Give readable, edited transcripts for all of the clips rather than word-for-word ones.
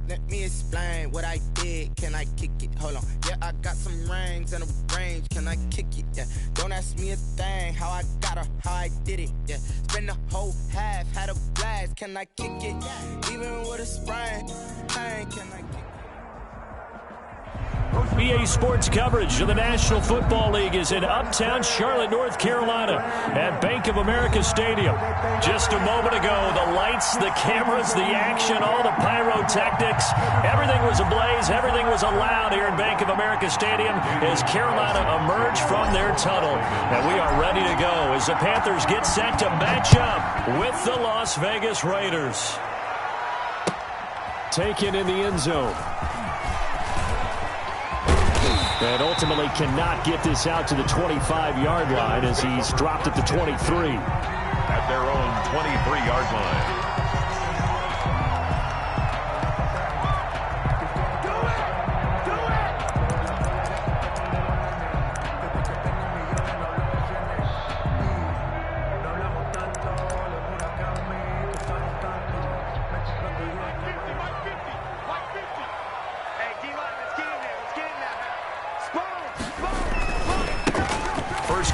Let me explain what I did. Can I kick it? Hold on. Yeah, I got some rings and a range. Can I kick it? Yeah. Don't ask me a thing. How I got her, how I did it. Yeah. Spend the whole half, had a blast. Can I kick it? Even with a sprain. Pain, can I kick it? EA Sports coverage of the National Football League is in uptown Charlotte, North Carolina at Bank of America Stadium. Just a moment ago, the lights, the cameras, the action, all the pyrotechnics, everything was ablaze, everything was allowed here in Bank of America Stadium as Carolina emerged from their tunnel. And we are ready to go as the Panthers get set to match up with the Las Vegas Raiders. Taken in the end zone. And ultimately cannot get this out to the 25-yard line as he's dropped at the 23. At their own 23-yard line.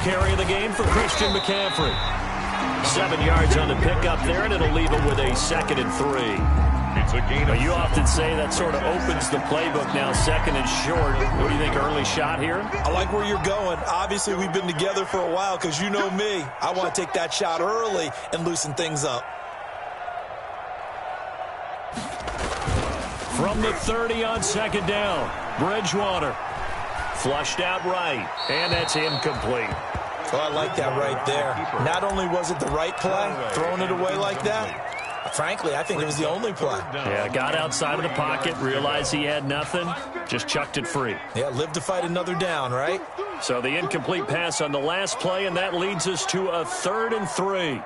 Carry of the game for Christian McCaffrey. 7 yards on the pickup there, and it'll leave him with a 2nd and 3. It's a gain of you often say that sort of opens the playbook now, 2nd and short. What do you think, early shot here? I like where you're going. Obviously, we've been together for a while because you know me. I want to take that shot early and loosen things up. From the 30 on 2nd down, Bridgewater. Flushed out right, and that's incomplete. Oh, I like that right there. Not only was it the right play, throwing it away like that, frankly, I think it was the only play. Yeah, got outside of the pocket, realized he had nothing, just chucked it free. Yeah, live to fight another down, right? So the incomplete pass on the last play, and that leads us to a 3rd and 3.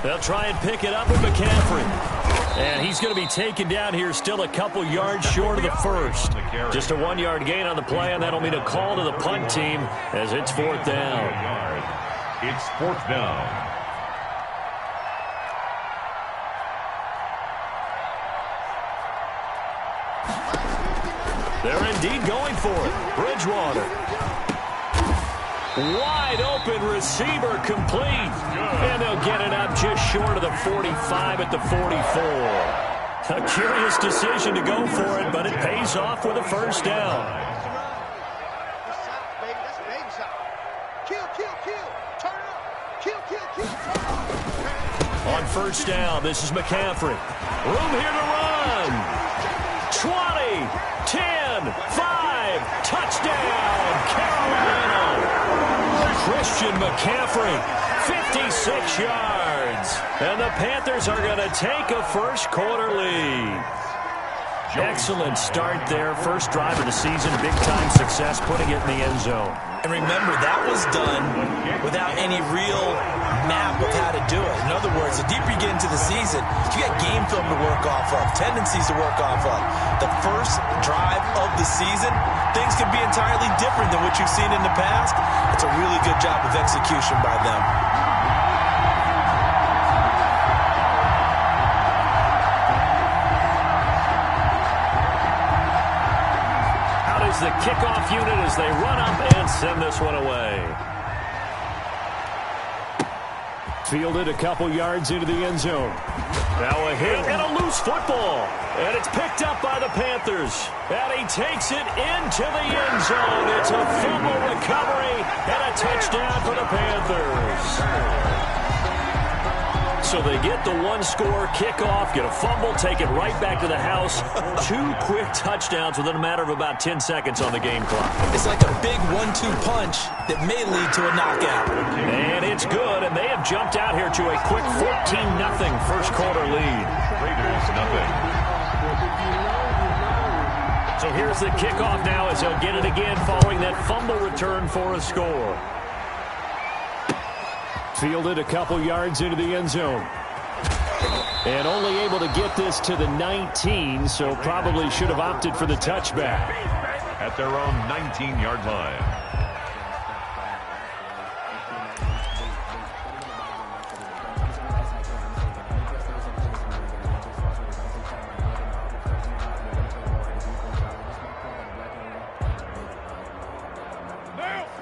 They'll try and pick it up with McCaffrey. And he's going to be taken down here, still a couple yards short of the first. Just a 1-yard gain on the play, and that'll mean a call to the punt team as it's 4th down. It's 4th down. They're indeed going for it. Bridgewater. Wide open receiver complete. And they'll get it up just short of the 45 at the 44. A curious decision to go for it, but it pays off with a 1st down. On 1st down, this is McCaffrey. Room here to run. 20, 10, 5, touchdown, Carolina. Christian McCaffrey, 56 yards. And the Panthers are going to take a first-quarter lead. Excellent start there. First drive of the season. Big-time success, putting it in the end zone. And remember, that was done without any real map of how to do it. In other words, the deeper you get into the season, you got game film to work off of, tendencies to work off of. The first drive of the season, things can be entirely different than what you've seen in the past. It's a really good job of execution by them. The kickoff unit as they run up and send this one away. Fielded a couple yards into the end zone. Now a hit and a loose football. And it's picked up by the Panthers. And he takes it into the end zone. It's a fumble recovery and a touchdown for the Panthers. So they get the one-score kickoff, get a fumble, take it right back to the house. 2 quick touchdowns within a matter of about 10 seconds on the game clock. It's like a big 1-2 punch that may lead to a knockout. And it's good, and they have jumped out here to a quick 14-0 first-quarter lead. Raiders, nothing. So here's the kickoff now as they'll get it again following that fumble return for a score. Fielded a couple yards into the end zone. And only able to get this to the 19, so probably should have opted for the touchback. At their own 19-yard line.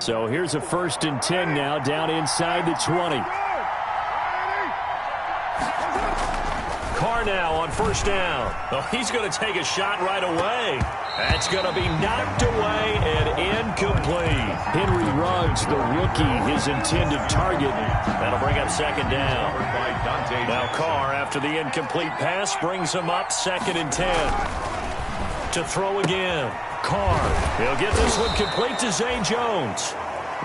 So here's a 1st and 10 now, down inside the 20. Carr now on 1st down. Oh, he's going to take a shot right away. That's going to be knocked away and incomplete. Henry Ruggs, the rookie, his intended target. That'll bring up 2nd down. Now Carr, after the incomplete pass, brings him up 2nd and 10. To throw again. Carr. He'll get this one complete to Zay Jones.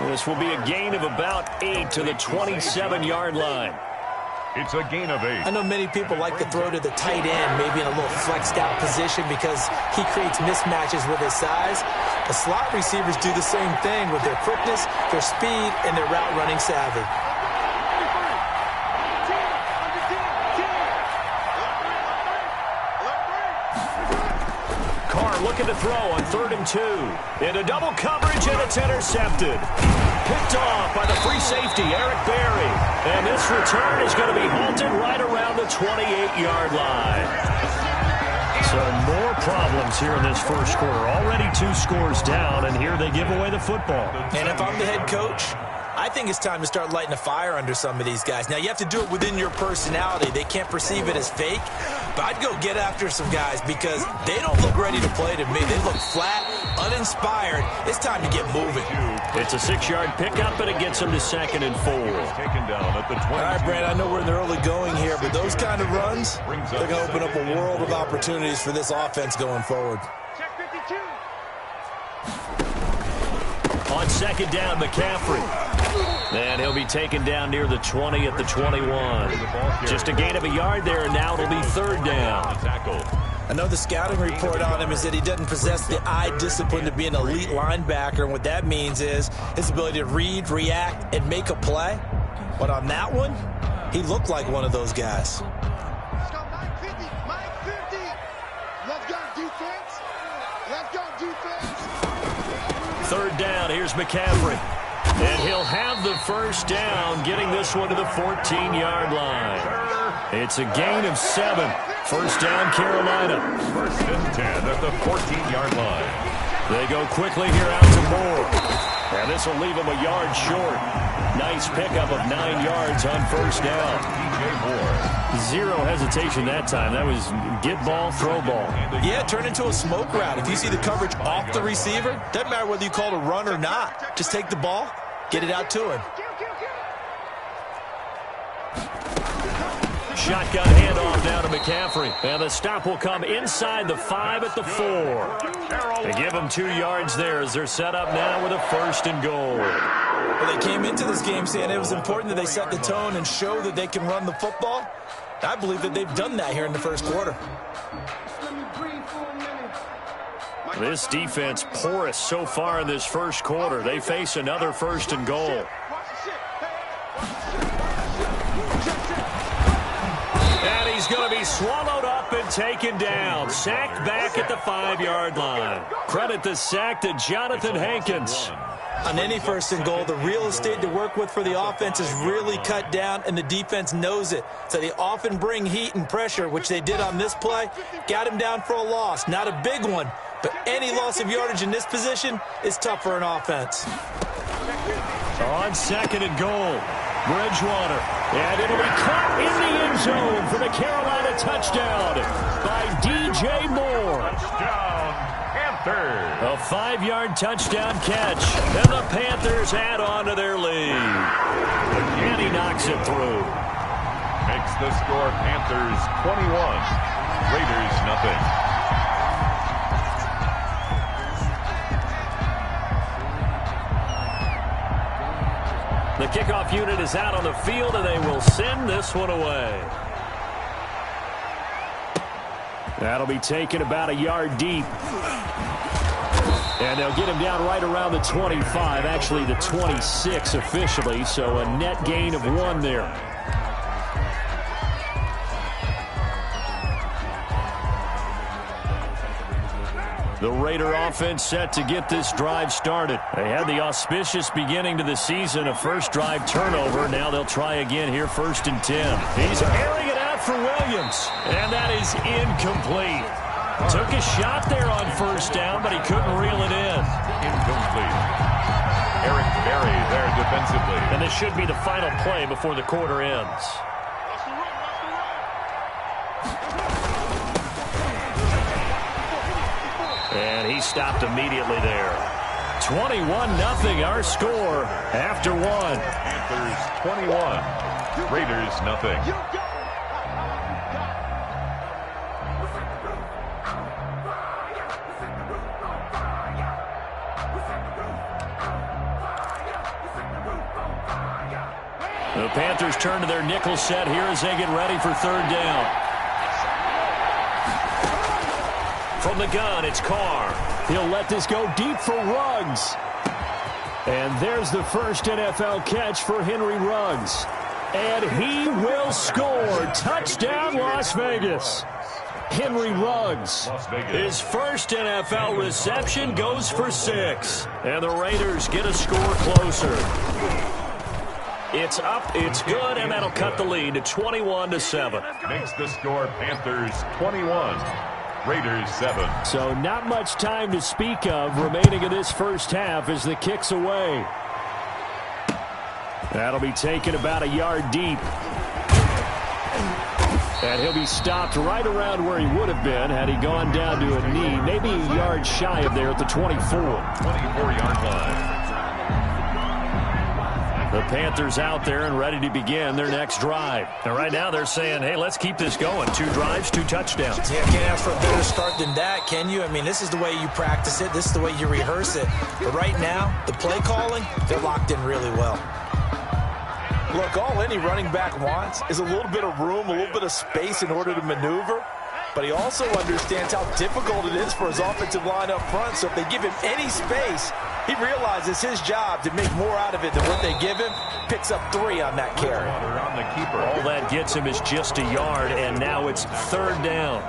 This will be a gain of about 8 to the 27-yard line. It's a gain of 8. I know many people like to throw to the tight end, maybe in a little flexed out position because he creates mismatches with his size. The slot receivers do the same thing with their quickness, their speed, and their route running savvy. Carr looking to throw on 3rd and 2. Into double coverage, and it's intercepted. Picked off by the free safety, Eric Berry. And this return is going to be halted right around the 28-yard line. So more problems here in this first quarter. Already 2 scores down, and here they give away the football. And if I'm the head coach, I think it's time to start lighting a fire under some of these guys. Now, you have to do it within your personality. They can't perceive it as fake. But I'd go get after some guys because they don't look ready to play to me. They look flat, uninspired. It's time to get moving. It's a 6-yard pickup, and it gets them to 2nd and 4. Taken down at the 20. All right, Brad, I know we're in the early going here, but those kind of runs, they're going to open up a world of opportunities for this offense going forward. On 2nd down, McCaffrey. And he'll be taken down near the 20 at the 21. Just a gain of a yard there, and now it'll be 3rd down. I know the scouting report on him is that he doesn't possess the eye discipline to be an elite linebacker, and what that means is his ability to read, react, and make a play. But on that one, he looked like one of those guys. Let's go 950, 950. Let's go defense. Let's go defense. 3rd down, here's McCaffrey. And he'll have the 1st down, getting this one to the 14-yard line. It's a gain of 7. 1st down, Carolina. 1st and 10 at the 14-yard line. They go quickly here out to Moore. And this will leave him a yard short. Nice pickup of 9 yards on 1st down. DJ Moore. 0 hesitation that time. That was get ball, throw ball. Yeah, turn into a smoke route. If you see the coverage off the receiver, doesn't matter whether you call it a run or not. Just take the ball, get it out to him. Shotgun handoff now to McCaffrey. And the stop will come inside the 5 at the 4. They give them 2 yards there as they're set up now with a 1st and goal. Well, they came into this game saying it was important that they set the tone and show that they can run the football. I believe that they've done that here in the first quarter. This defense porous so far in this first quarter. They face another 1st and goal. And he's going to be swallowed up and taken down. Sacked back at the 5-yard line. Credit the sack to Jonathan Hankins. On any 1st and goal, the real estate to work with for the offense is really cut down, and the defense knows it. So they often bring heat and pressure, which they did on this play. Got him down for a loss. Not a big one, but any loss of yardage in this position is tough for an offense. On 2nd and goal, Bridgewater. And it'll be caught in the end zone for the Carolina touchdown by DJ Moore. Touchdown, Panthers. A 5-yard touchdown catch, and the Panthers add on to their lead. And he knocks it through. Makes the score Panthers 21, Raiders nothing. The kickoff unit is out on the field, and they will send this one away. That'll be taken about a yard deep. And they'll get him down right around the 25, actually the 26 officially, so a net gain of 1 there. The Raider offense set to get this drive started. They had the auspicious beginning to the season, a first drive turnover. Now they'll try again here, 1st and 10. He's airing it out for Williams, and that is incomplete. Took a shot there on 1st down, but he couldn't reel it in. Incomplete. Eric Berry there defensively. And this should be the final play before the quarter ends. And he stopped immediately there. 21-0 our score after one. Panthers 21, Raiders nothing. The Panthers turn to their nickel set here as they get ready for third down. From the gun, it's Carr. He'll let this go deep for Ruggs. And there's the first NFL catch for Henry Ruggs. And he will score. Touchdown, Las Vegas. Henry Ruggs. His first NFL reception goes for 6. And the Raiders get a score closer. It's up, it's good, and that'll cut the lead to 21-7. Makes the score Panthers 21, Raiders 7. So not much time to speak of remaining in this first half as the kick's away. That'll be taken about a yard deep. And he'll be stopped right around where he would have been had he gone down to a knee, maybe a yard shy of there at the 24. 24-yard line. The Panthers out there and ready to begin their next drive. And right now they're saying, hey, let's keep this going. 2 drives, 2 touchdowns. Yeah, can't ask for a better start than that, can you? I mean, this is the way you practice it. This is the way you rehearse it. But right now, the play calling, they're locked in really well. Look, all any running back wants is a little bit of room, a little bit of space in order to maneuver. But he also understands how difficult it is for his offensive line up front. So if they give him any space, he realizes his job to make more out of it than what they give him. Picks up 3 on that carry. On the keeper. All that gets him is just a yard, and now it's third down.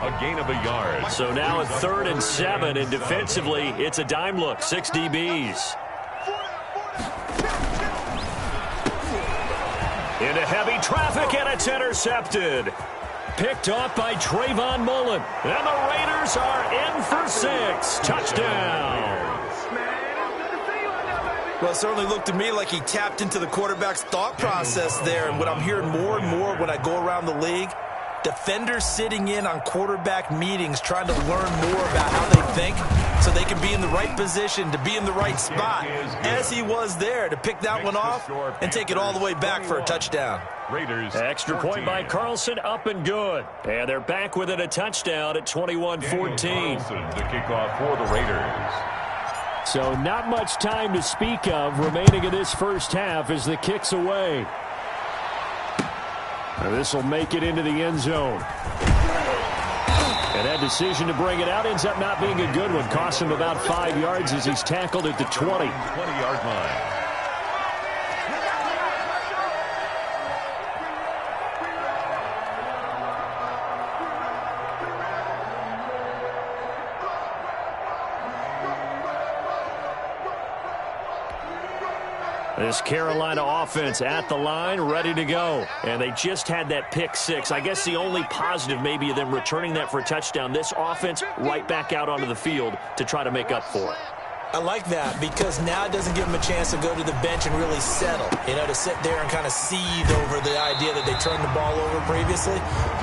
A gain of a yard. So now it's 3rd and 7, and defensively, it's a dime look. 6 DBs. Into heavy traffic, and it's intercepted. Picked off by Trayvon Mullen. And the Raiders are in for 6. Touchdown. Well, it certainly looked to me like he tapped into the quarterback's thought process there. And what I'm hearing more and more when I go around the league, defenders sitting in on quarterback meetings trying to learn more about how they think so they can be in the right position to be in the right spot, as he was there to pick that one off and take it all the way back for a touchdown. Raiders. Extra point by Carlson, up and good. And they're back within a touchdown at 21-14. The kickoff for the Raiders. So not much time to speak of remaining in this first half as the kick's away. This will make it into the end zone. And that decision to bring it out ends up not being a good one. Costs him about 5 yards as he's tackled at the 20. 20-yard line. This Carolina offense at the line, ready to go. And they just had that pick 6. I guess the only positive maybe of them returning that for a touchdown. This offense right back out onto the field to try to make up for it. I like that because now it doesn't give them a chance to go to the bench and really settle. You know, to sit there and kind of seethe over the idea that they turned the ball over previously.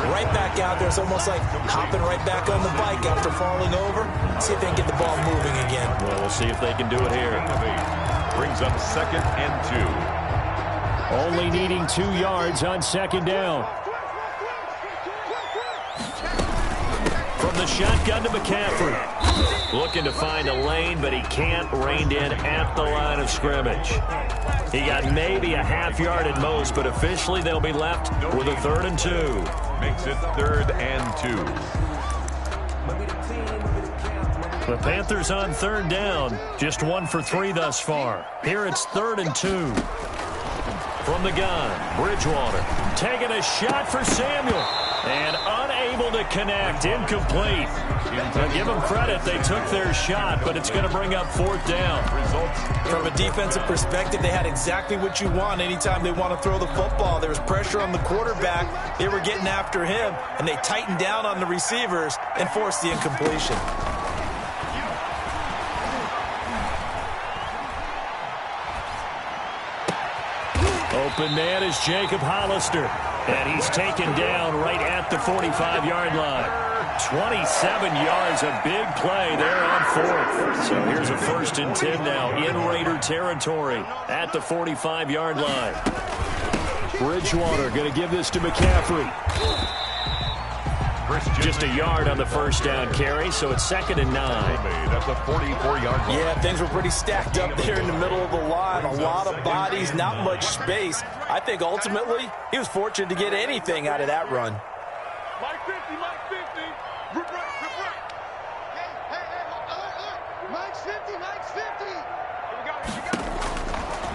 Right back out there. It's almost like hopping right back on the bike after falling over. See if they can get the ball moving again. Well, we'll see if they can do it here. Brings up 2nd and 2. Only needing 2 yards on 2nd down. From the shotgun to McCaffrey. Looking to find a lane, but he can't. Reined in at the line of scrimmage. He got maybe a half yard at most, but officially they'll be left with a 3rd and 2. Makes it 3rd and 2. The Panthers on 3rd down. Just 1 for 3 thus far. Here it's 3rd and 2. From the gun, Bridgewater taking a shot for Samuel. And unable to connect. Incomplete. Give them credit. They took their shot, but it's going to bring up 4th down. From a defensive perspective, they had exactly what you want anytime they want to throw the football. There was pressure on the quarterback. They were getting after him, and they tightened down on the receivers and forced the incompletion. open man is Jacob Hollister. And he's taken down right at the 45-yard line. 27 yards, a big play there on fourth. So here's a 1st and 10 now in Raider territory at the 45-yard line. Bridgewater going to give this to McCaffrey. Just a yard on the first down carry, so it's 2nd and 9. That's a 44-yard line. Yeah, things were pretty stacked up there in the middle of the line. A lot of bodies, not much space. I think ultimately he was fortunate to get anything out of that run. Mike 50, Mike 50. Hey, Mike's 50, Mike's 50. Here we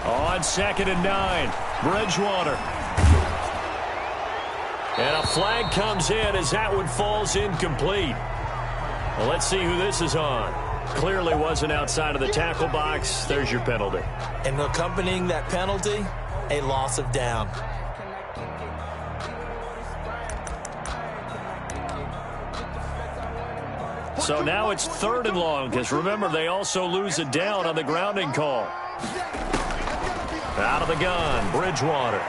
go. On 2nd and 9, Bridgewater. And a flag comes in as that one falls incomplete. Well, let's see who this is on. Clearly wasn't outside of the tackle box. There's your penalty. And accompanying that penalty, a loss of down. So now it's 3rd and long, because remember, they also lose a down on the grounding call. Out of the gun, Bridgewater.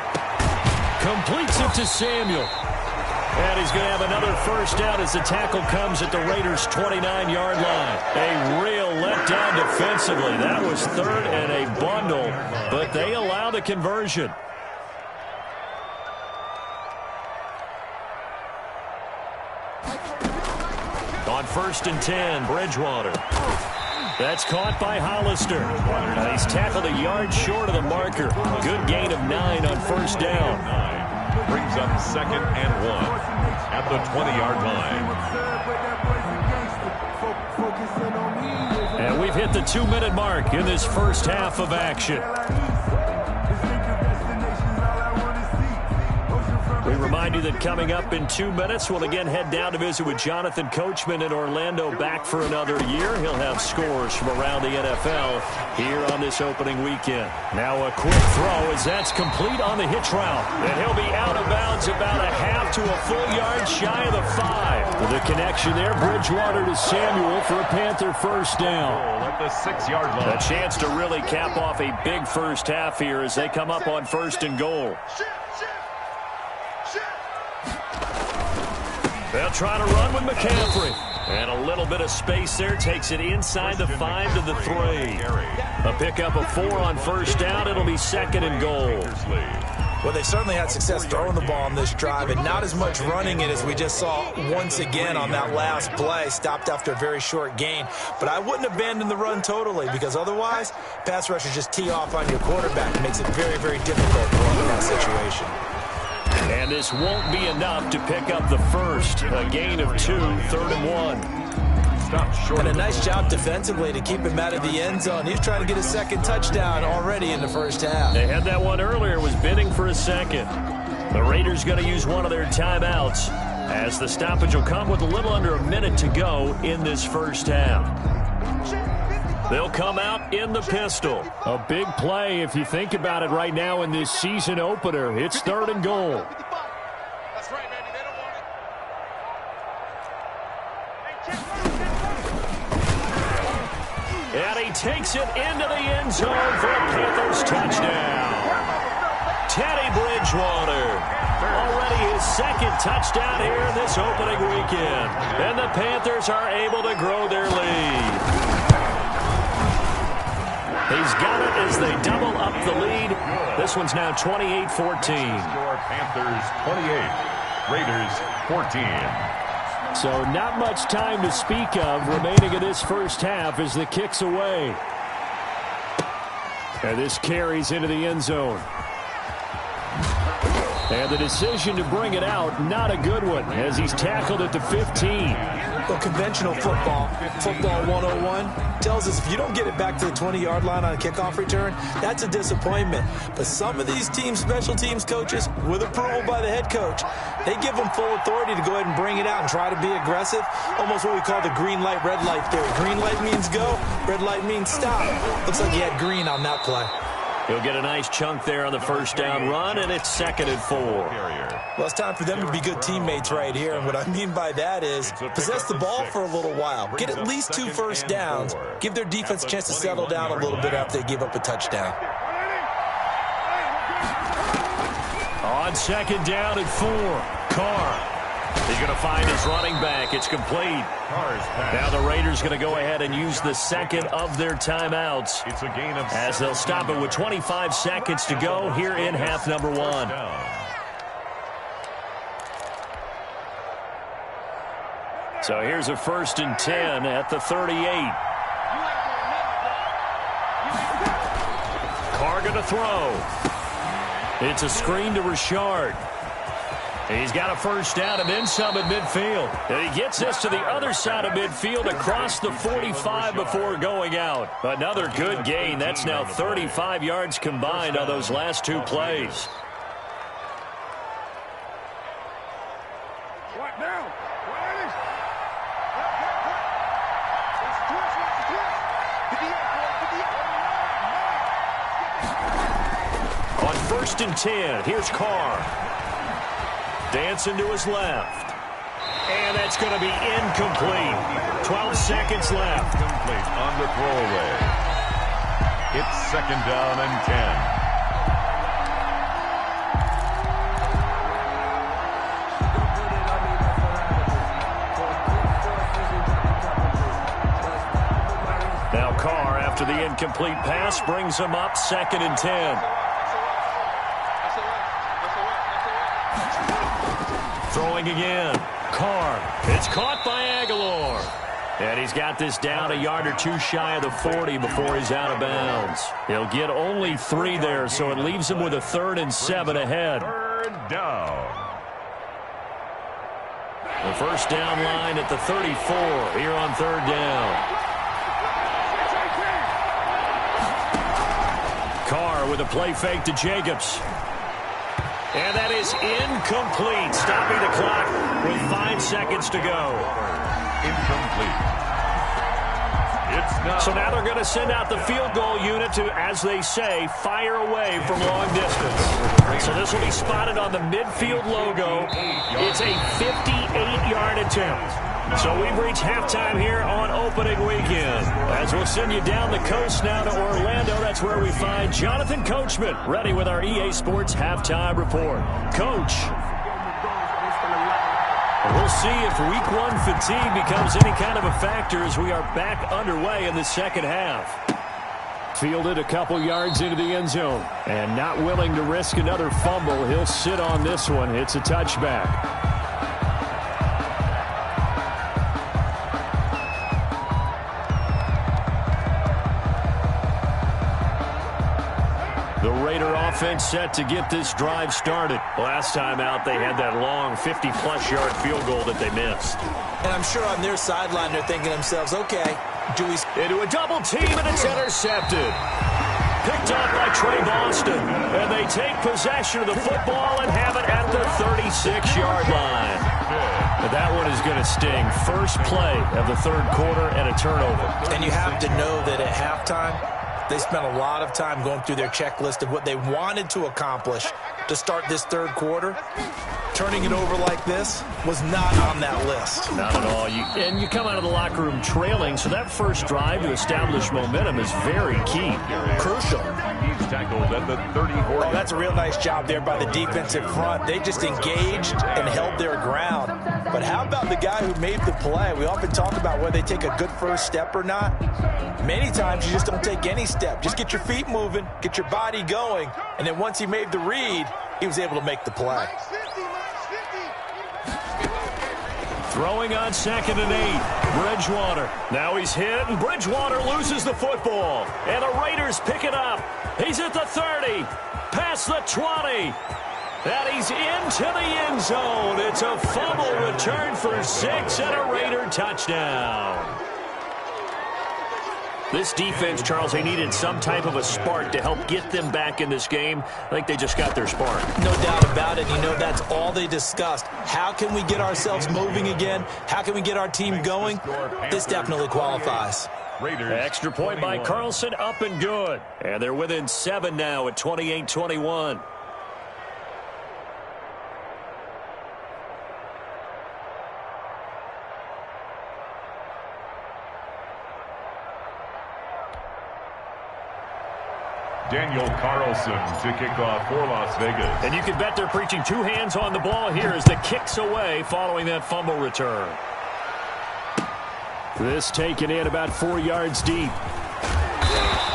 Completes it to Samuel. And he's going to have another 1st down as the tackle comes at the Raiders' 29-yard line. A real letdown defensively. That was 3rd and a bundle, but they allow the conversion. On 1st and 10, Bridgewater. That's caught by Hollister. He's tackled a yard short of the marker. Good gain of 9 on 1st down. Brings up 2nd and 1 at the 20-yard line. And we've hit the 2-minute mark in this first half of action. We remind you that coming up in 2 minutes, we'll again head down to visit with Jonathan Coachman in Orlando, back for another year. He'll have scores from around the NFL here on this opening weekend. Now a quick throw as that's complete on the hitch route. And he'll be out of bounds about a half to a full yard shy of the 5. The connection there, Bridgewater to Samuel for a Panther 1st down. At the 6-yard line. A chance to really cap off a big first half here as they come up on 1st and goal. They'll try to run with McCaffrey. And a little bit of space there. Takes it inside the 5 to the 3. A pickup of 4 on 1st down. It'll be 2nd and goal. Well, they certainly had success throwing the ball on this drive, and not as much running it as we just saw once again on that last play. Stopped after a very short gain. But I wouldn't abandon the run totally, because otherwise, pass rushers just tee off on your quarterback. It makes it very, very difficult to run in that situation. And this won't be enough to pick up the first. A gain of 2, 3rd and 1. And a nice job defensively to keep him out of the end zone. He's trying to get a 2nd touchdown already in the first half. They had that one earlier, was bidding for a 2nd. The Raiders going to use one of their timeouts as the stoppage will come with a little under a minute to go in this first half. They'll come out in the pistol. A big play if you think about it right now in this season opener. It's 3rd and goal. That's right, baby. They don't want it. And he takes it into the end zone for a Panthers touchdown. Teddy Bridgewater. Already his 2nd touchdown here in this opening weekend. And the Panthers are able to grow their lead. He's got it as they double up the lead. This one's now 28-14. Panthers 28, Raiders 14. So not much time to speak of remaining in this first half as the kick's away. And this carries into the end zone. And the decision to bring it out, not a good one, as he's tackled at the 15. Well, conventional football 101, tells us if you don't get it back to the 20-yard line on a kickoff return, that's a disappointment. But some of these team special teams coaches, with approval by the head coach, they give them full authority to go ahead and bring it out and try to be aggressive. Almost what we call the green light, red light theory. Green light means go, red light means stop. Looks like he had green on that play. He'll get a nice chunk there on the first down run, and it's 2nd and 4. Well, it's time for them to be good teammates right here. And what I mean by that is possess the ball for a little while. Get at least 2 first downs. Give their defense a chance to settle down a little bit after they give up a touchdown. On second down and 4, Carr. He's going to find his running back. It's complete. Now the Raiders going to go ahead and use the second of their timeouts. It's a gain of as they'll stop it with 25 seconds to go here in half number 1. So here's a 1st and 10 at the 38. Carr going to throw. It's a screen to Richard. He's got a first down and then some at midfield. And he gets this to the other side of midfield across the 45 before going out. Another good gain. That's now 35 yards combined on those last 2 plays. On 1st and 10, here's Carr. Dancing to his left. And that's going to be incomplete. 12 seconds left. Complete on the throwaway. It's 2nd down and 10. Now Carr, after the incomplete pass, brings him up 2nd and 10. Throwing again. Carr. It's caught by Aguilar. And he's got this down a yard or 2 shy of the 40 before he's out of bounds. He'll get only 3 there, so it leaves him with a 3rd and 7 ahead. 3rd down. The first down line at the 34 here on 3rd down. Carr with a play fake to Jacobs. And that is incomplete, stopping the clock with 5 seconds to go. Incomplete. So now they're going to send out the field goal unit to, as they say, fire away from long distance. So this will be spotted on the midfield logo. It's a 58-yard attempt. So we've reached halftime here on opening weekend. As we'll send you down the coast now to Orlando, that's where we find Jonathan Coachman ready with our EA Sports halftime report. Coach, we'll see if week 1 fatigue becomes any kind of a factor as we are back underway in the second half. Fielded a couple yards into the end zone and not willing to risk another fumble. He'll sit on this one. It's a touchback. The Raider offense set to get this drive started. Last time out, they had that long 50-plus yard field goal that they missed. And I'm sure on their sideline, they're thinking to themselves, okay, do we... Into a double team, and it's intercepted. Picked up by Trey Boston. And they take possession of the football and have it at the 36-yard line. But that one is going to sting. First play of the 3rd quarter and a turnover. And you have to know that at halftime, they spent a lot of time going through their checklist of what they wanted to accomplish to start this 3rd quarter. Turning it over like this was not on that list. Not at all. And you come out of the locker room trailing, so that first drive to establish momentum is very key. Crucial. He's tackled at the 34. Oh, that's a real nice job there by the defensive front. They just engaged and held their ground. But how about the guy who made the play? We often talk about whether they take a good first step or not. Many times you just don't take any step. Just get your feet moving, get your body going, and then once he made the read, he was able to make the play. Throwing on 2nd and 8. Bridgewater. Now he's hit, and Bridgewater loses the football. And the Raiders pick it up. He's at the 30. Past the 20. And he's into the end zone. It's a fumble return for 6 and a Raider touchdown. This defense, Charles, they needed some type of a spark to help get them back in this game. I think they just got their spark. No doubt about it. You know, that's all they discussed. How can we get ourselves moving again? How can we get our team going? This definitely qualifies. Raiders. Extra point by Carlson, up and good. And they're within 7 now at 28-21. Daniel Carlson to kick off for Las Vegas. And you can bet they're preaching two hands on the ball here as the kick's away following that fumble return. This taken in about 4 yards deep.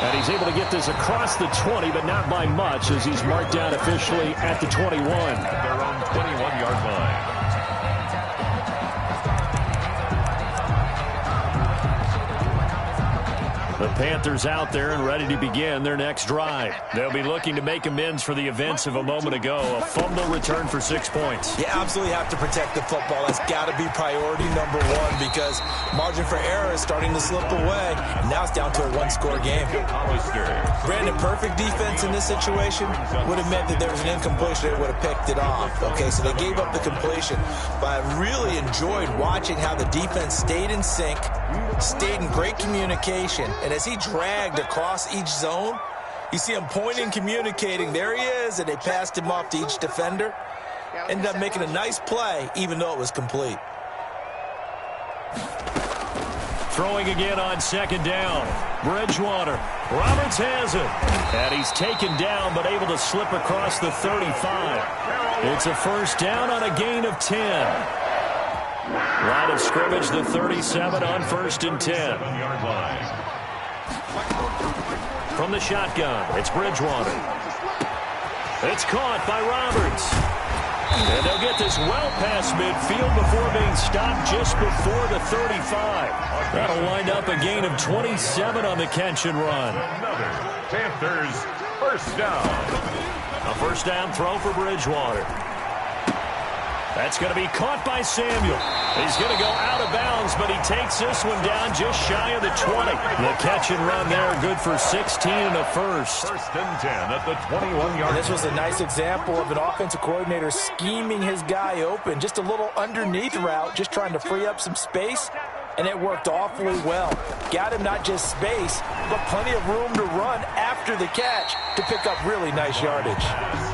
And he's able to get this across the 20, but not by much as he's marked down officially at the 21. At their own 21-yard line. The Panthers out there and ready to begin their next drive. They'll be looking to make amends for the events of a moment ago. A fumble return for 6 points. You absolutely have to protect the football. That's got to be priority number one because margin for error is starting to slip away. Now it's down to a one-score game. Brandon, perfect defense in this situation would have meant that there was an incompletion. They would have picked it off. Okay, so they gave up the completion. But I really enjoyed watching how the defense stayed in sync, stayed in great communication, and as he dragged across each zone, you see him pointing, communicating. There he is, and they passed him off to each defender. Ended up making a nice play, even though it was complete. Throwing again on second down. Bridgewater. Roberts has it. And he's taken down, but able to slip across the 35. It's a first down on a gain of 10. Line of scrimmage, the 37 on 1st and 10. From the shotgun, it's Bridgewater. It's caught by Roberts. And they'll get this well past midfield before being stopped just before the 35. That'll wind up a gain of 27 on the catch and run. Another Panthers first down. A first down throw for Bridgewater. That's going to be caught by Samuel. He's going to go out of bounds, but he takes this one down just shy of the 20. The catch and run there, good for 16 and a first. First and 10 at the 21-yard line. This was a nice example of an offensive coordinator scheming his guy open. Just a little underneath route, just trying to free up some space, and it worked awfully well. Got him not just space, but plenty of room to run after the catch to pick up really nice yardage.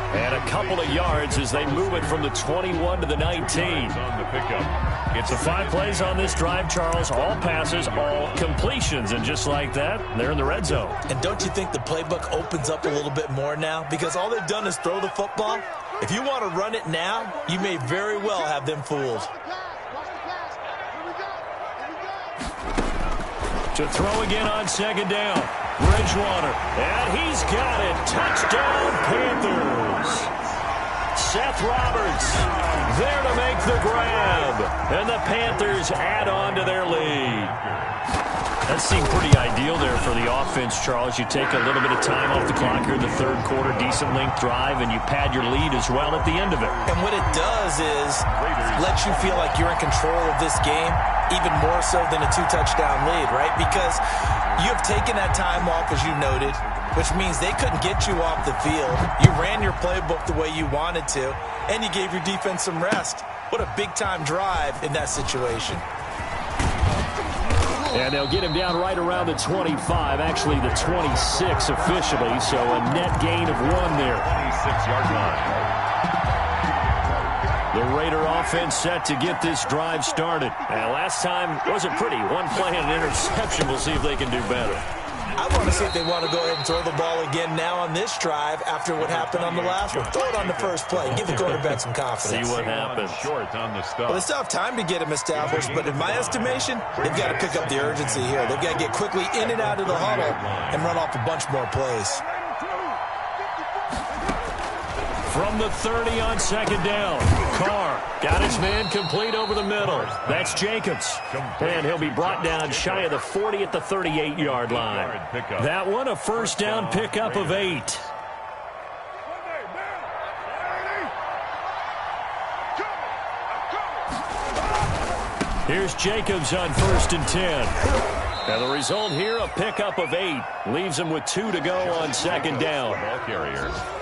And a couple of yards as they move it from the 21 to the 19. On the pickup. It's the 5 plays on this drive, Charles. All passes, all completions. And just like that, they're in the red zone. And don't you think the playbook opens up a little bit more now? Because all they've done is throw the football. If you want to run it now, you may very well have them fooled. To throw again on second down. Bridgewater. And he's got it. Touchdown, Panthers. Seth Roberts there to make the grab. And the Panthers add on to their lead. That seemed pretty ideal there for the offense, Charles. You take a little bit of time off the clock here in the third quarter, decent length drive, and you pad your lead as well at the end of it. And what it does is let you feel like you're in control of this game, even more so than a 2-touchdown lead, right? Because you have taken that time off, as you noted, which means they couldn't get you off the field. You ran your playbook the way you wanted to, and you gave your defense some rest. What a big-time drive in that situation. And they'll get him down right around the 25, actually the 26 officially, so a net gain of 1 there. 26-yard line. The Raider offense set to get this drive started. And last time wasn't pretty. 1 play and an interception. We'll see if they can do better. I want to see if they want to go ahead and throw the ball again now on this drive after what happened on the last one. Throw it on the first play. Give the quarterback some confidence. See what happens. Short on the stuff. Well, they still have time to get him established, but in my estimation, they've got to pick up the urgency here. They've got to get quickly in and out of the huddle and run off a bunch more plays. From the 30 on second down, Carr got his man complete over the middle. That's Jacobs. And he'll be brought down shy of the 40 at the 38-yard line. That one, a first down pickup of 8. Here's Jacobs on 1st and 10. And the result here, a pickup of 8. Leaves him with 2 to go on second down.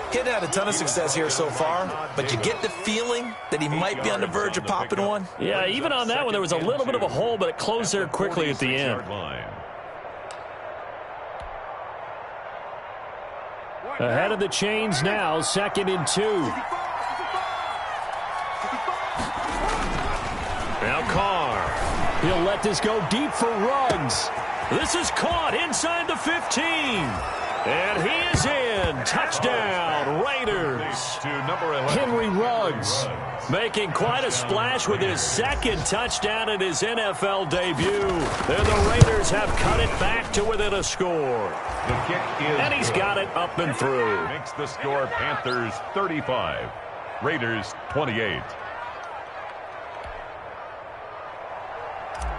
He hadn't had a ton of success here so far, but you get the feeling that he might be on the verge of popping one. Yeah, even on that one, there was a little bit of a hole, but it closed there quickly at the end. Ahead of the chains now, 2nd and 2. Now Carr. He'll let this go deep for Ruggs. This is caught inside the 15. And he is in. Touchdown, Raiders. To number 11. Henry Ruggs making quite a splash with his second touchdown in his NFL debut. And the Raiders have cut it back to within a score. The kick is And he's got it up and through. Makes the score Panthers 35, Raiders 28.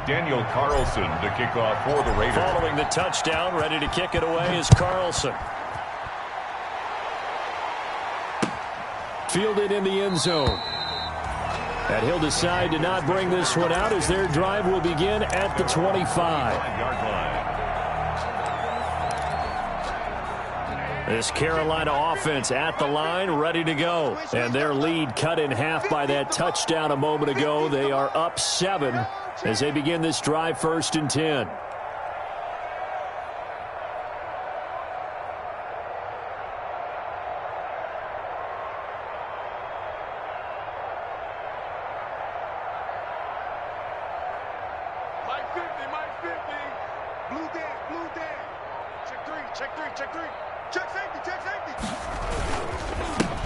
Daniel Carlson to kick off for the Raiders. Following the touchdown, ready to kick it away is Carlson. Fielded in the end zone. And he'll decide to not bring this one out as their drive will begin at the 25. 5-yard line. This Carolina offense at the line, ready to go. And their lead cut in half by that touchdown a moment ago. They are up 7 as they begin this drive, 1st and 10.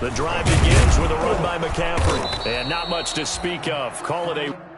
The drive begins with a run by McCaffrey. And not much to speak of. Call it a...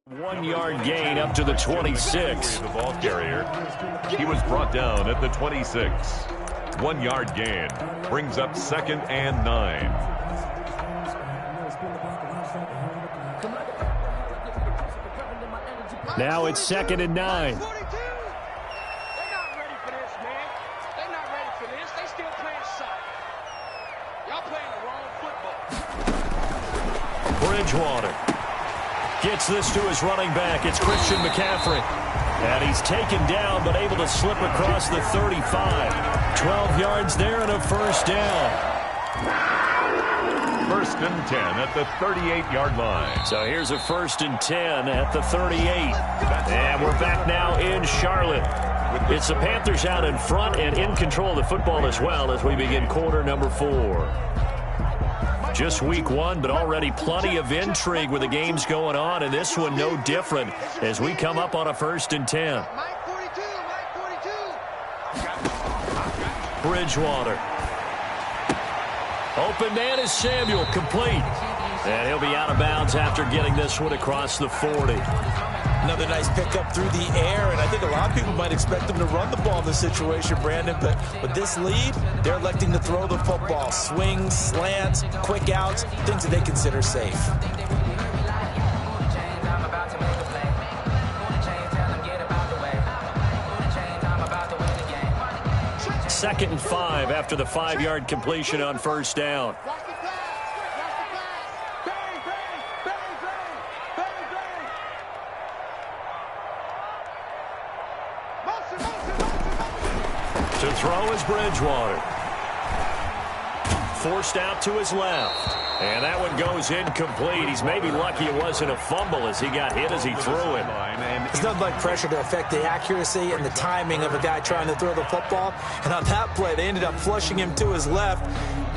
One-yard gain up to the 26. The ball carrier. He was brought down at the 26. 1-yard gain brings up 2nd and 9. Now it's 2nd and 9. They're not ready for this, man. They're not ready for this. They still playing soccer. Y'all playing the wrong football. Bridgewater gets this to his running back. It's Christian McCaffrey. And he's taken down but able to slip across the 35. 12 yards there and a first down. 1st and 10 at the 38-yard line. So here's a 1st and 10 at the 38. And we're back now in Charlotte. It's the Panthers out in front and in control of the football as well as we begin quarter number 4. Just week one, but already plenty of intrigue with the games going on, and this one no different as we come up on a 1st and 10. Bridgewater. Open man is Samuel, complete. And he'll be out of bounds after getting this one across the 40. Another nice pickup through the air, and I think a lot of people might expect him to run the ball in this situation, Brandon, but with this lead, they're electing to throw the football. Swings, slants, quick outs, things that they consider safe. Second and 5 after the 5-yard completion on 1st down. To throw is Bridgewater. Forced out to his left. And that one goes incomplete. He's maybe lucky it wasn't a fumble as he got hit as he threw it. It's nothing like pressure to affect the accuracy and the timing of a guy trying to throw the football. And on that play, they ended up flushing him to his left,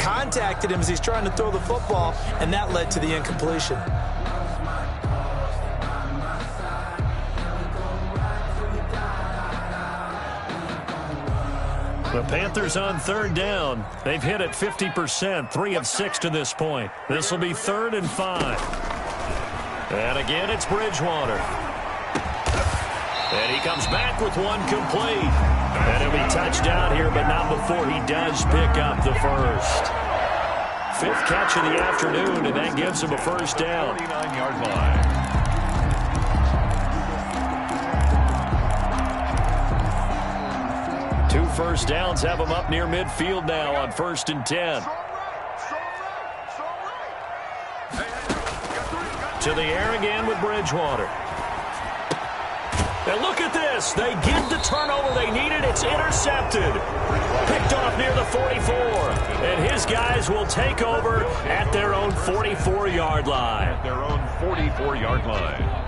contacted him as he's trying to throw the football, and that led to the incompletion. The Panthers on 3rd down. They've hit it 50%, 3 of 6 to this point. This will be 3rd and 5. And again, it's Bridgewater. And he comes back with one complete. And he'll be touchdown here, but not before he does pick up the first. 5th catch of the afternoon, and that gives him a 1st down. 49-yard line. Two first downs have him up near midfield now on 1st and 10. To the air again with Bridgewater. And look at this. They get the turnover they needed. It's intercepted. Picked off near the 44. And his guys will take over at their own 44-yard line. At their own 44-yard line.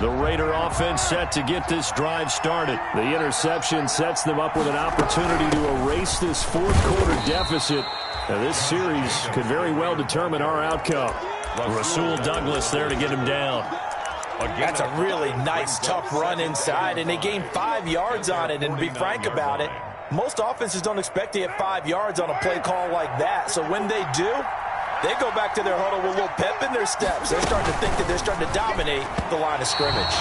The Raider offense set to get this drive started. The interception sets them up with an opportunity to erase this 4th-quarter deficit. Now, this series could very well determine our outcome. Rasul Douglas there to get him down. That's a really nice, tough run inside, and they gained 5 yards on it. And to be frank about it, most offenses don't expect to get 5 yards on a play call like that. So when they do, they go back to their huddle with a little pep in their steps. They're starting to think that they're starting to dominate the line of scrimmage.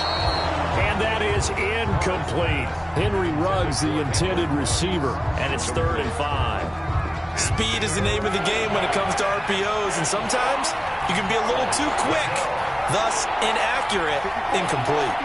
And that is incomplete. Henry Ruggs, the intended receiver, and it's 3rd and 5. Speed is the name of the game when it comes to RPOs, and sometimes you can be a little too quick, thus inaccurate, incomplete.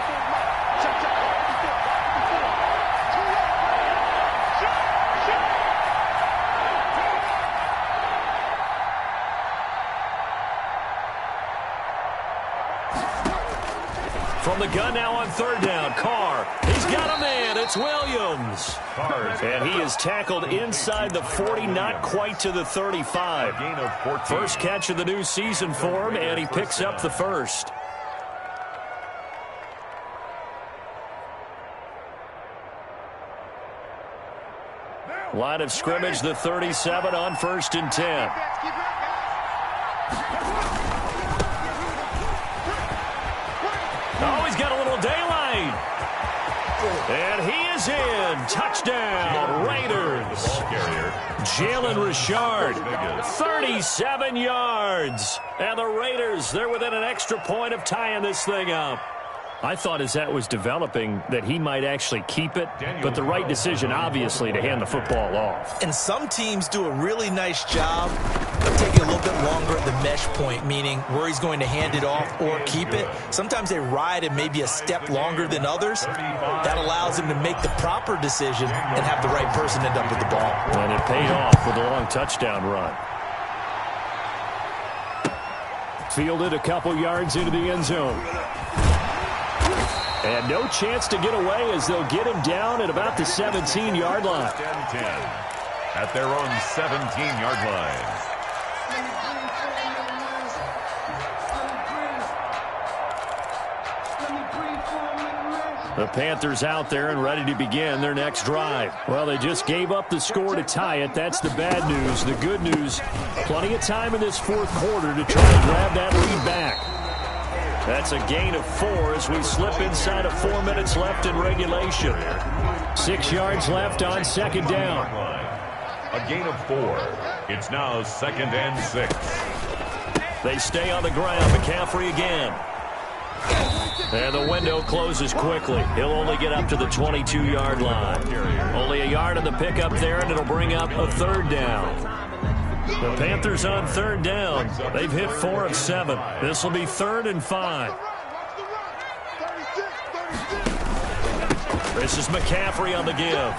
From the gun now on 3rd down, Carr. He's got a man. It's Williams. And he is tackled inside the 40, not quite to the 35. Gain of 14. First catch of the new season for him, and he picks up the first. Line of scrimmage, the 37 on 1st and 10. Oh, he's got a little daylight. And he is in. Touchdown, Raiders. Jalen Richard, 37 yards. And the Raiders, they're within an extra point of tying this thing up. I thought as that was developing that he might actually keep it, but the right decision, obviously, to hand the football off. And some teams do a really nice job of taking a little bit longer at the mesh point, meaning where he's going to hand it off or keep it. Sometimes they ride it maybe a step longer than others. That allows him to make the proper decision and have the right person end up with the ball. And it paid off with a long touchdown run. Fielded a couple yards into the end zone. And no chance to get away as they'll get him down at about the 17-yard line. 10-10 at their own 17-yard line. The Panthers out there and ready to begin their next drive. Well, they just gave up the score to tie it. That's the bad news. The good news, plenty of time in this fourth quarter to try to grab that lead back. That's a gain of 4 as we slip inside of 4 minutes left in regulation. 6 yards left on second down. A gain of 4. It's now 2nd and 6. They stay on the ground. McCaffrey again. And the window closes quickly. He'll only get up to the 22-yard line. Only a yard on the pickup there, and it'll bring up a 3rd down. The Panthers on 3rd down. They've hit 4 of 7. This will be 3rd and 5. This is McCaffrey on the give.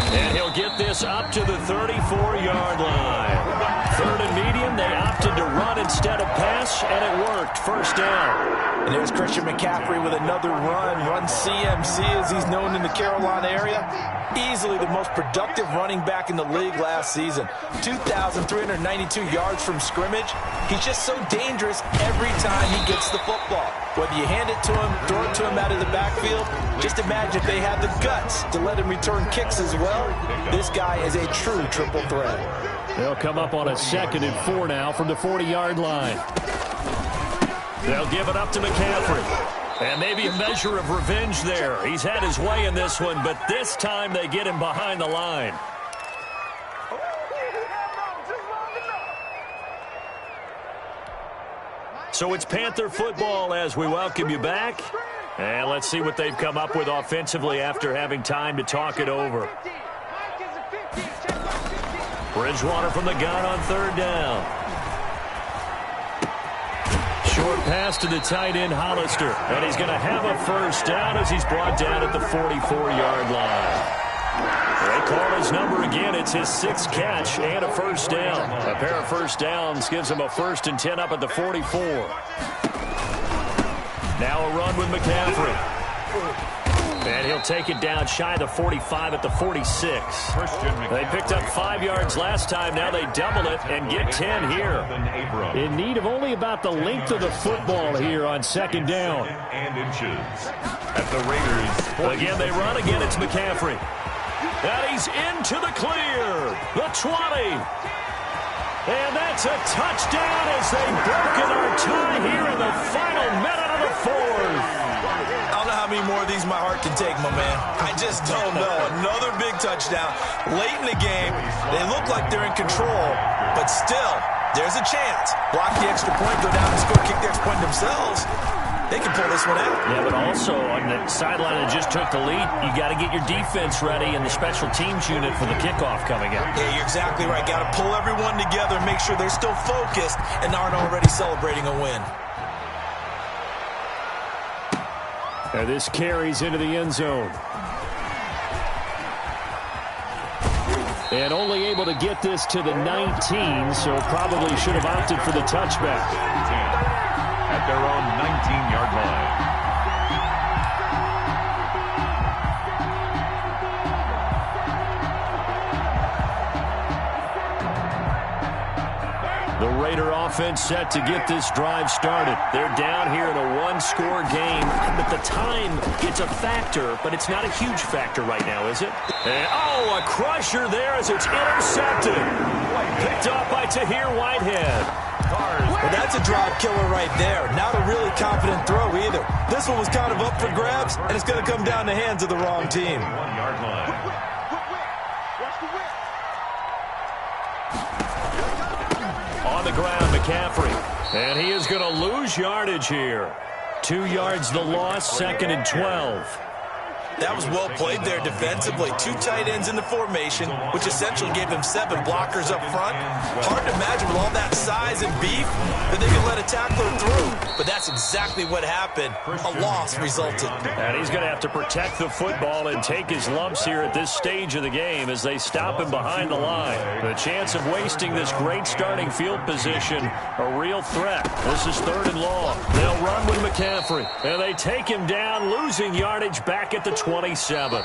And he'll get this up to the 34-yard line. 3rd and medium, they opted to run instead of pass, and it worked. 1st down. And there's Christian McCaffrey with another run CMC as he's known in the Carolina area. Easily the most productive running back in the league last season. 2,392 yards from scrimmage. He's just so dangerous every time he gets the football. Whether you hand it to him, throw it to him out of the backfield, just imagine if they had the guts to let him return kicks as well. This guy is a true triple threat. They'll come up on a 2nd and 4 now from the 40-yard line. They'll give it up to McCaffrey. And maybe a measure of revenge there. He's had his way in this one, but this time they get him behind the line. So it's Panther football as we welcome you back. And let's see what they've come up with offensively after having time to talk it over. Bridgewater from the gun on 3rd down. Short pass to the tight end, Hollister. And he's going to have a 1st down as he's brought down at the 44-yard line. They call his number again. It's his 6th catch and a 1st down. A pair of 1st downs gives him a 1st and 10 up at the 44. Now a run with McCaffrey. And he'll take it down shy of the 45 at the 46. They picked up 5 yards last time. Now they double it and get 10 here. In need of only about the length of the football here on 2nd down. And inches. At the Raiders. Again, they run. Again, it's McCaffrey. And he's into the clear. The 20. And that's a touchdown as they've broken our tie here in the final minute of the 4th. I don't know how many more of these my heart can take, my man. I just don't know. Another big touchdown. Late in the game, they look like they're in control, but still, there's a chance. Block the extra point, go down and score, kick the extra point themselves. They can pull this one out. Yeah, but also on the sideline that just took the lead, you got to get your defense ready and the special teams unit for the kickoff coming up. Yeah, you're exactly right. Got to pull everyone together and make sure they're still focused and aren't already celebrating a win. And this carries into the end zone. And only able to get this to the 19, so probably should have opted for the touchback. At their own 19-yard line. The Raider offense set to get this drive started. They're down here in a one-score game. But the time, it's a factor, but it's not a huge factor right now, is it? And, oh, a crusher there as it's intercepted. Picked off by Tahir Whitehead. Well, that's a drop killer right there. Not a really confident throw either. This one was kind of up for grabs, and it's going to come down the hands of the wrong team. 1-yard line. On the ground, McCaffrey. And he is going to lose yardage here. 2 yards the loss, 2nd and 12. That was well played there defensively. 2 tight ends in the formation, which essentially gave them 7 blockers up front. Hard to imagine with all that size and beef that they could let a tackler through. But that's exactly what happened. A loss resulted. And he's going to have to protect the football and take his lumps here at this stage of the game as they stop him behind the line. The chance of wasting this great starting field position, a real threat. This is 3rd and long. They'll run with McCaffrey. And they take him down, losing yardage back at the 27.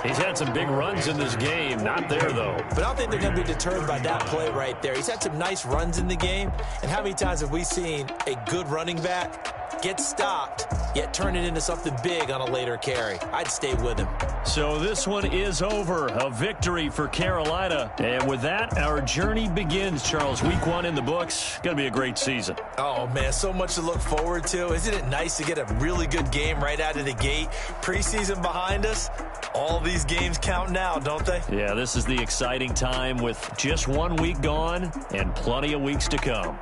He's had some big runs in this game. Not there, though. But I don't think they're going to be deterred by that play right there. He's had some nice runs in the game. And how many times have we seen a good running back get stopped, yet turn it into something big on a later carry. I'd stay with him. So this one is over. A victory for Carolina. And with that, our journey begins, Charles. Week 1 in the books. Going to be a great season. Oh, man, so much to look forward to. Isn't it nice to get a really good game right out of the gate? Preseason behind us. All these games count now, don't they? Yeah, this is the exciting time with just 1 week gone and plenty of weeks to come.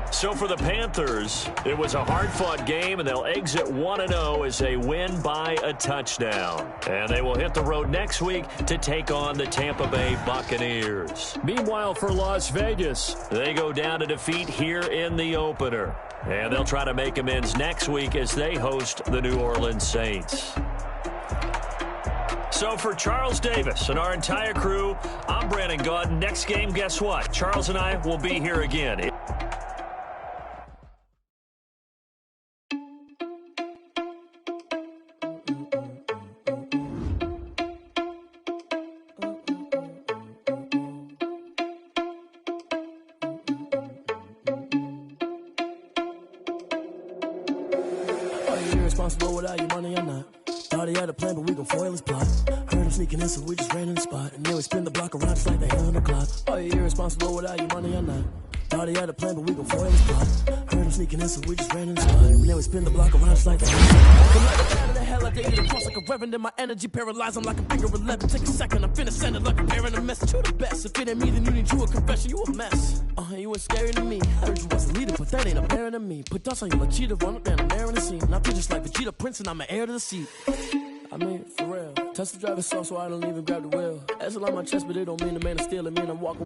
So for the Panthers, it was a hard-fought game, and they'll exit 1-0 as they win by a touchdown. And they will hit the road next week to take on the Tampa Bay Buccaneers. Meanwhile, for Las Vegas, they go down to defeat here in the opener. And they'll try to make amends next week as they host the New Orleans Saints. So for Charles Davis and our entire crew, I'm Brandon Gaudin. Next game, guess what? Charles and I will be here again. Irresponsible without your money or not. Thought he had a plan, but we gon' foil his plot. Heard him sneaking in, so we just ran in the spot. And then we spin the block around just like the hand on the clock. Are you irresponsible without your money or not? Thought he had a plan, but we gon' foil his plot. Heard him sneaking in, so we just ran in the spot. And then we spin the block around just like the hand on the clock. Come like a bat of the hell, I dated across like a reverend. And my energy paralyzed, I'm like a finger 11. Take a second, I'm finna send it like a parent a message. You the best, if it ain't me, then you need you a confession. You a mess. You ain't scary to me. I heard you was a leader, but that ain't apparent to me. Put dust on you like cheetah, run up down the air in the scene. I feel just like Vegeta Prince, and I'm an heir to the seat. I mean, for real. Touch the driver's soft, so I don't even grab the wheel. That's a lot on my chest, but it don't mean the man is stealing me, and I'm walking.